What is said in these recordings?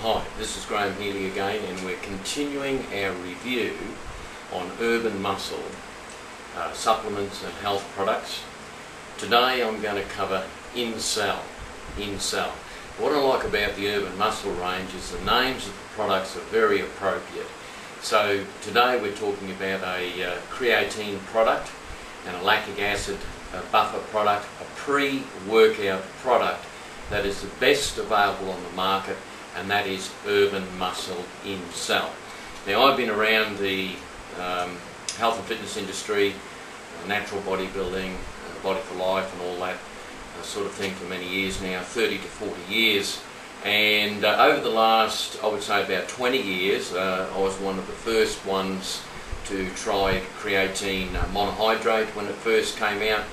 Hi, this is Graham Healy again, and we're continuing our review on urban muscle supplements and health products. Today I'm going to cover Incell. What I like about the urban muscle range is the names of the products are very appropriate. So today we're talking about a creatine product and a lactic acid buffer product, a pre-workout product that is the best available on the market, and that is Urban Muscle Incell. Now, I've been around the health and fitness industry, natural bodybuilding, body for life and all that sort of thing for many years now, 30 to 40 years. And over the last, I would say about 20 years, I was one of the first ones to try creatine monohydrate when it first came out.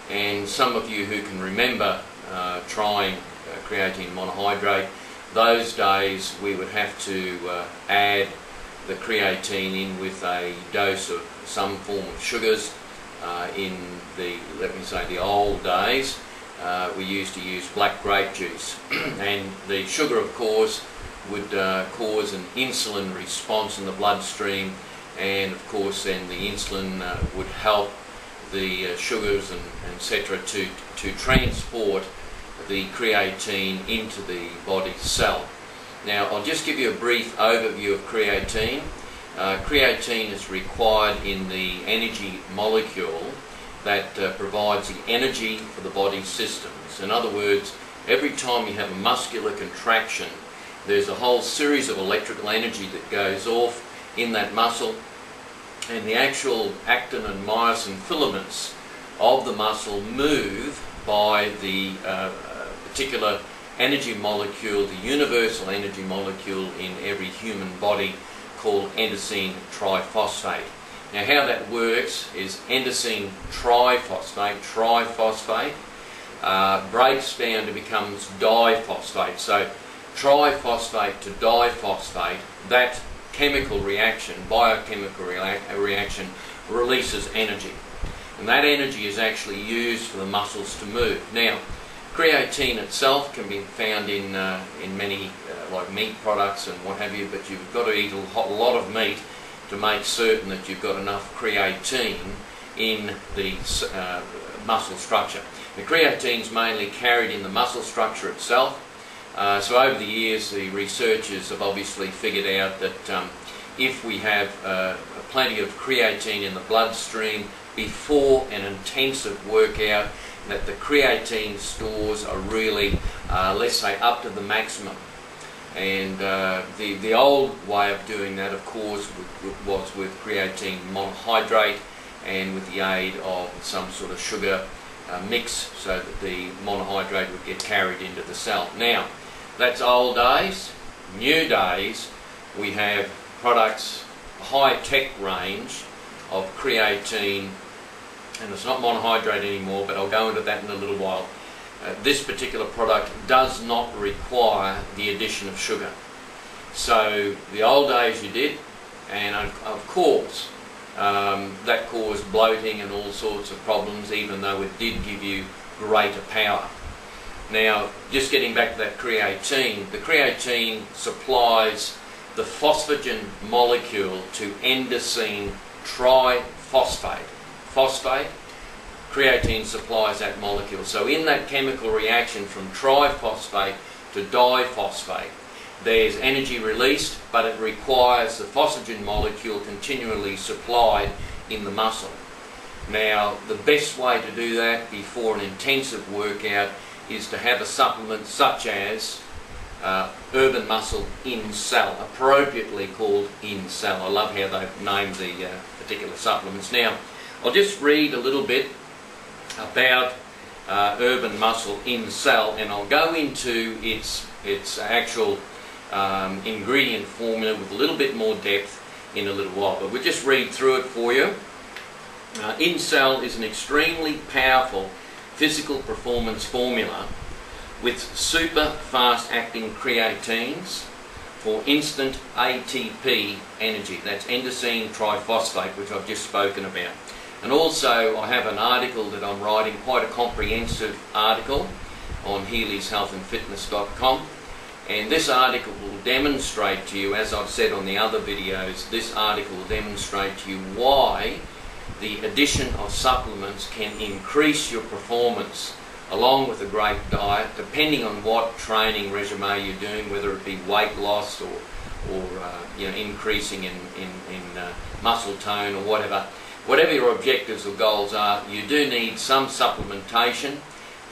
And some of you who can remember trying creatine monohydrate, those days we would have to add the creatine in with a dose of some form of sugars. In the, let me say, the old days, we used to use black grape juice, and the sugar, of course, would cause an insulin response in the bloodstream, and of course then the insulin would help the sugars and etc. to transport the creatine into the body cell. Now, I'll just give you a brief overview of creatine. Creatine is required in the energy molecule that provides the energy for the body systems. In other words, every time you have a muscular contraction, there's a whole series of electrical energy that goes off in that muscle, and the actual actin and myosin filaments of the muscle move by the particular energy molecule, the universal energy molecule in every human body called endothine triphosphate. Now, how that works is endothine triphosphate breaks down to becomes diphosphate. So triphosphate to diphosphate, that chemical reaction, biochemical reaction, releases energy, and that energy is actually used for the muscles to move. Now, creatine itself can be found in many like meat products and what have you, but you've got to eat a lot of meat to make certain that you've got enough creatine in the muscle structure. The creatine is mainly carried in the muscle structure itself. So over the years, the researchers have obviously figured out that if we have plenty of creatine in the bloodstream before an intensive workout, that the creatine stores are really, let's say, up to the maximum. And the old way of doing that, of course, was with creatine monohydrate and with the aid of some sort of sugar mix, so that the monohydrate would get carried into the cell. Now, that's old days. New days, we have products, high-tech range of creatine, and it's not monohydrate anymore, but I'll go into that in a little while. This particular product does not require the addition of sugar. So the old days you did, and of course that caused bloating and all sorts of problems, even though it did give you greater power. Now, just getting back to that creatine, the creatine supplies the phosphagen molecule to endothine triphosphate. Phosphate, creatine supplies that molecule. So in that chemical reaction from triphosphate to diphosphate, there's energy released, but it requires the phosphagen molecule continually supplied in the muscle. Now, the best way to do that before an intensive workout is to have a supplement such as Urban Muscle Incell, appropriately called Incell. I love how they've named the particular supplements. Now, I'll just read a little bit about Urban Muscle Incell, and I'll go into its actual ingredient formula with a little bit more depth in a little while, but we'll just read through it for you. Incell is an extremely powerful physical performance formula with super fast acting creatines for instant ATP energy. That's endothine triphosphate, which I've just spoken about. And also I have an article that I'm writing, quite a comprehensive article on healyshealthandfitness.com, And this article will demonstrate to you, as I've said on the other videos, this article will demonstrate to you why the addition of supplements can increase your performance along with a great diet, depending on what training regimen you're doing, whether it be weight loss or increasing in muscle tone or whatever. Whatever your objectives or goals are, you do need some supplementation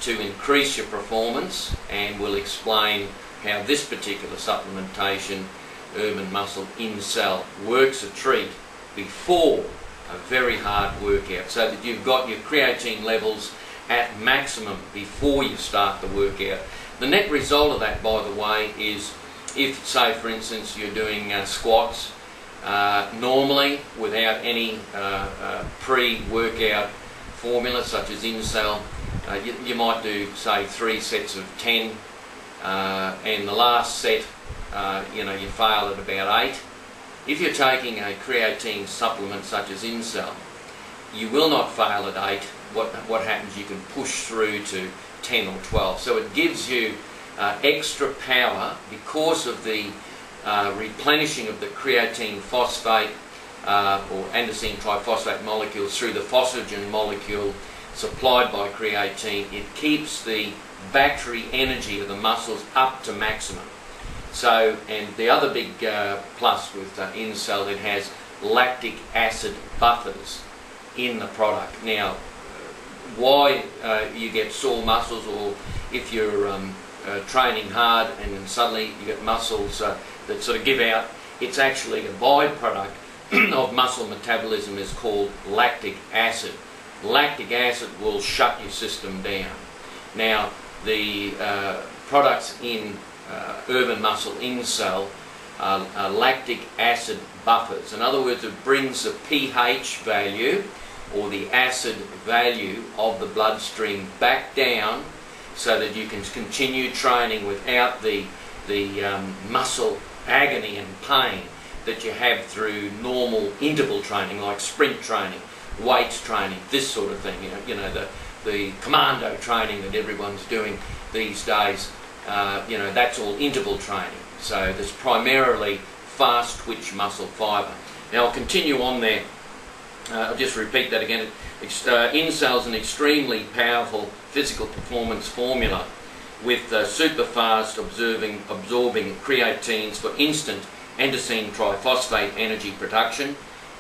to increase your performance, and we'll explain how this particular supplementation, Urban Muscle Incell, works a treat before a very hard workout, so that you've got your creatine levels at maximum before you start the workout. The net result of that, by the way, is if, say for instance, you're doing squats normally without any pre-workout formula such as Incell, you might do, say, 3 sets of 10, and the last set you fail at about 8. If you're taking a creatine supplement such as Incell, you will not fail at 8. What happens, you can push through to 10 or 12. So it gives you extra power because of the replenishing of the creatine phosphate or andesine triphosphate molecules through the phosphagen molecule supplied by creatine. It keeps the battery energy of the muscles up to maximum. So, and the other big plus with Incell, it has lactic acid buffers in the product. Now, why you get sore muscles, or if you're training hard and then suddenly you get muscles that sort of give out, it's actually a byproduct of muscle metabolism, is called lactic acid. Lactic acid will shut your system down. Now, the products in Urban Muscle Incell are lactic acid buffers. In other words, it brings the pH value or the acid value of the bloodstream back down so that you can continue training without the muscle agony and pain that you have through normal interval training, like sprint training, weights training, this sort of thing. The commando training that everyone's doing these days. That's all interval training. So there's primarily fast twitch muscle fibre. Now I'll continue on there. I'll just repeat that again. Incell is an extremely powerful physical performance formula with super fast absorbing creatines for instant andesine triphosphate energy production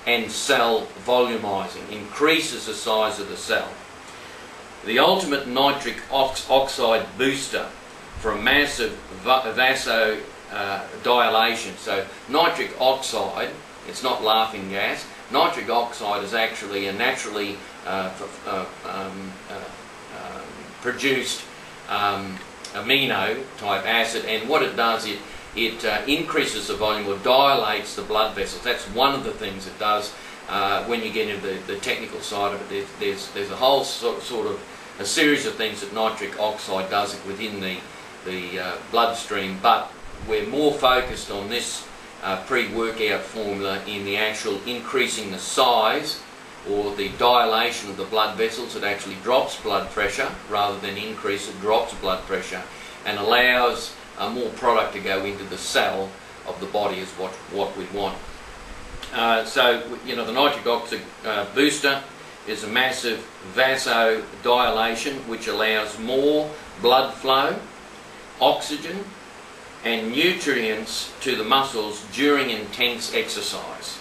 and cell volumizing, increases the size of the cell. The ultimate nitric oxide booster for a massive vasodilation. So nitric oxide, it's not laughing gas. Nitric oxide is actually a naturally produced amino type acid, and what it does, it increases the volume or dilates the blood vessels. That's one of the things it does. When you get into the technical side of it, there's a whole sort of a series of things that nitric oxide does within the bloodstream, but we're more focused on this pre-workout formula in the actual increasing the size or the dilation of the blood vessels. It actually drops blood pressure rather than increase. It drops blood pressure and allows more product to go into the cell of the body, is what we want. So the nitric oxide booster is a massive vasodilation which allows more blood flow, oxygen and nutrients to the muscles during intense exercise.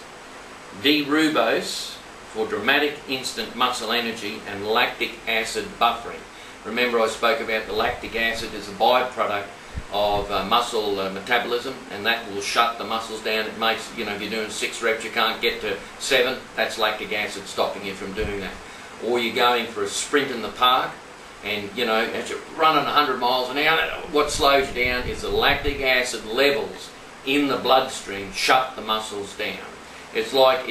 D-ribose for dramatic instant muscle energy, and lactic acid buffering. Remember, I spoke about the lactic acid is a byproduct of muscle metabolism, and that will shut the muscles down. It makes, if you're doing 6 reps you can't get to 7, that's lactic acid stopping you from doing that. Or you're going for a sprint in the park, and as you're running 100 miles an hour, what slows you down is the lactic acid levels in the bloodstream shut the muscles down. It's like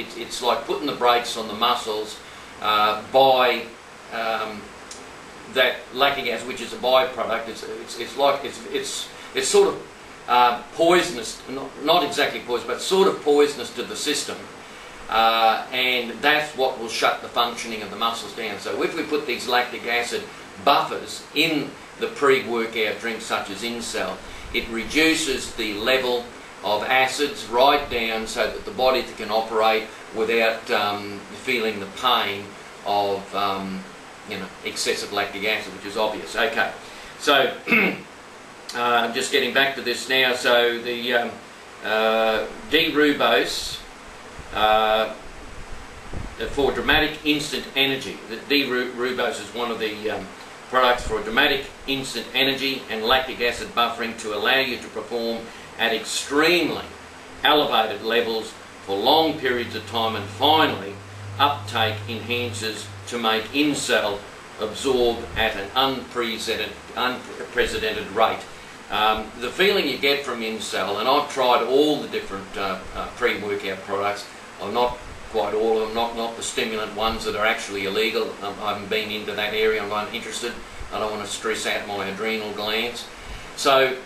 putting the brakes on the muscles by that lactic acid, which is a byproduct. It's sort of poisonous, not exactly poisonous, but sort of poisonous to the system. And that's what will shut the functioning of the muscles down. So if we put these lactic acid buffers in the pre-workout drinks such as Incell, It reduces the level of acids right down so that the body can operate without feeling the pain of excessive lactic acid, which is obvious. Okay, so I'm just getting back to this now. So the D-rubose for dramatic instant energy. The D-rubose is one of the products for dramatic instant energy and lactic acid buffering to allow you to perform at extremely elevated levels for long periods of time, and finally uptake enhances to make Incell absorb at an unprecedented rate. The feeling you get from Incell, and I've tried all the different pre-workout products, not quite all of them, not the stimulant ones that are actually illegal. I haven't been into that area, I'm not interested. I don't want to stress out my adrenal glands. So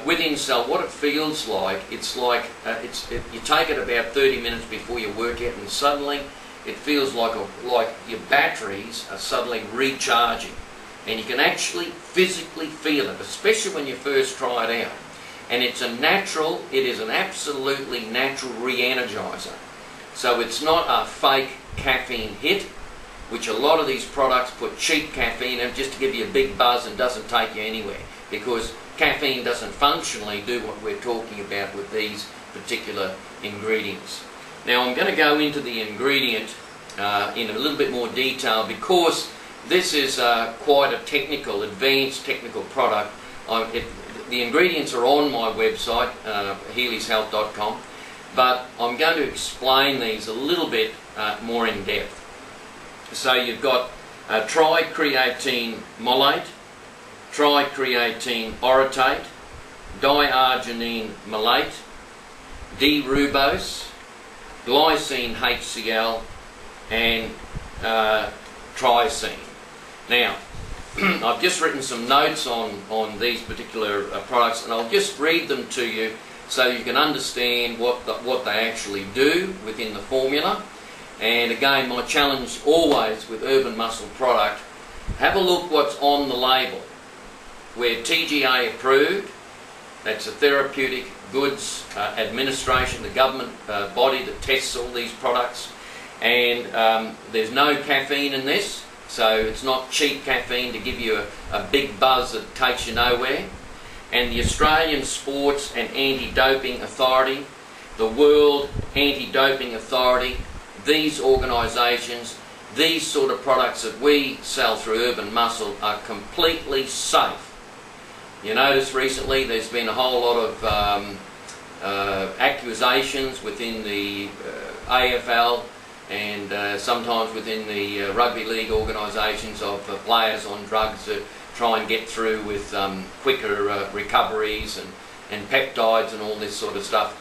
with Incell, what it feels like, it's like you take it about 30 minutes before your workout, and suddenly it feels like your batteries are suddenly recharging, and you can actually physically feel it, especially when you first try it out. And it is an absolutely natural re-energizer. So it's not a fake caffeine hit, which a lot of these products put cheap caffeine in just to give you a big buzz and doesn't take you anywhere, because caffeine doesn't functionally do what we're talking about with these particular ingredients. Now I'm going to go into the ingredient in a little bit more detail, because this is quite a technical, advanced technical product. The ingredients are on my website, healyshealth.com, but I'm going to explain these a little bit more in depth. So you've got tricreatine molate, tricreatine orotate, diarginine malate, D-rubose, glycine HCl, and triacine. Now, I've just written some notes on these particular products, and I'll just read them to you so you can understand what they actually do within the formula. And again, my challenge always with Urban Muscle product, have a look what's on the label. We're TGA approved, that's a Therapeutic Goods Administration, the government body that tests all these products, and there's no caffeine in this, so it's not cheap caffeine to give you a big buzz that takes you nowhere. And the Australian Sports and Anti-Doping Authority, the World Anti-Doping Authority, these organisations, these sort of products that we sell through Urban Muscle are completely safe. You notice recently there's been a whole lot of accusations within the AFL and sometimes within the rugby league organisations of players on drugs that try and get through with quicker recoveries and peptides and all this sort of stuff.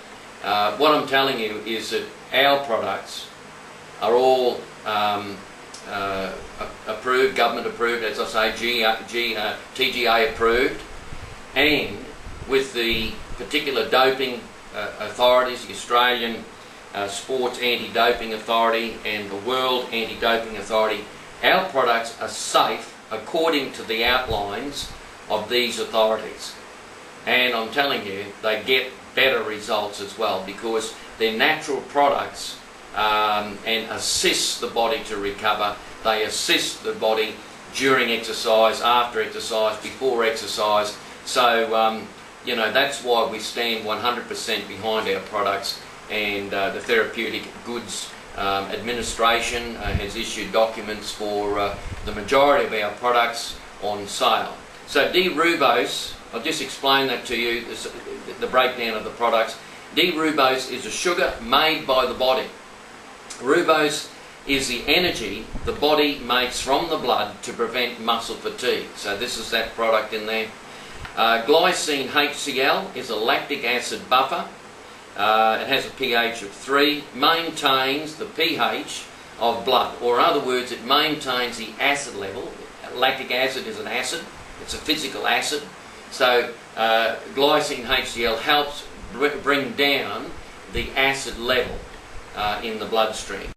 What I'm telling you is that our products are all approved, government approved, as I say, TGA approved, and with the particular doping authorities, the Australian Sports Anti-Doping Authority and the World Anti-Doping Authority, our products are safe according to the outlines of these authorities. And I'm telling you, they get better results as well, because they're natural products and assist the body to recover. They assist the body during exercise, after exercise, before exercise. So, that's why we stand 100% behind our products, and the Therapeutic Goods Administration has issued documents for the majority of our products on sale. So D-rubose, I'll just explain that to you, the breakdown of the products. D-rubose is a sugar made by the body. Rubose is the energy the body makes from the blood to prevent muscle fatigue. So this is that product in there. Glycine HCl is a lactic acid buffer. It has a pH of 3, maintains the pH of blood, or in other words, it maintains the acid level. Lactic acid is an acid, it's a physical acid. So glycine HCl helps bring down the acid level in the bloodstream.